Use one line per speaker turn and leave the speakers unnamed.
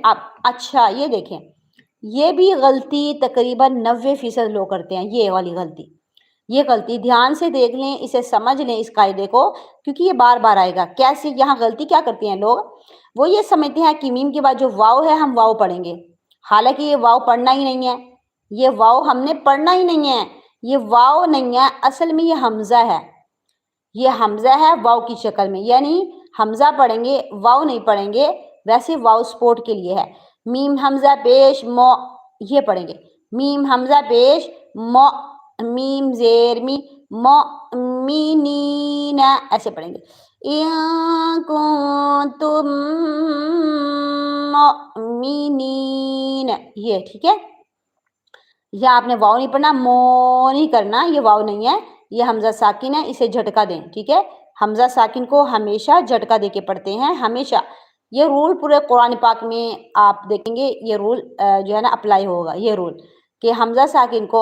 اب اچھا یہ دیکھیں، یہ بھی غلطی تقریباً 90% لوگ کرتے ہیں، یہ والی غلطی، یہ غلطی دھیان سے دیکھ لیں، اسے سمجھ لیں اس قاعدے کو، کیونکہ یہ بار بار آئے گا۔ کیسے یہاں غلطی کیا کرتے ہیں لوگ، وہ یہ سمجھتے ہیں کہ میم کے بعد جو واو ہے ہم واو پڑھیں گے، حالانکہ یہ واو پڑھنا ہی نہیں ہے، یہ واو ہم نے پڑھنا ہی نہیں ہے، یہ واو نہیں ہے، اصل میں یہ حمزہ ہے، یہ حمزہ ہے واو کی شکل میں، یعنی حمزہ پڑھیں گے واو نہیں پڑھیں گے، ویسے واو سپورٹ کے لیے ہے۔ میم حمزہ پیش مو یہ پڑھیں گے، میم حمزہ پیش مو، میم زیر می مؤمنین ایسے پڑھیں گے۔ ان کنتم مؤمنین یہ ٹھیک ہے، یہاں آپ نے واو نہیں پڑھنا، مو نہیں کرنا، یہ واو نہیں ہے، یہ حمزہ ساکن ہے، اسے جھٹکا دیں، ٹھیک ہے۔ حمزہ ساکن کو ہمیشہ جھٹکا دے کے پڑھتے ہیں، ہمیشہ۔ یہ رول پورے قرآن پاک میں آپ دیکھیں گے، یہ رول جو ہے نا اپلائی ہوگا، یہ رول کہ حمزہ ساکن کو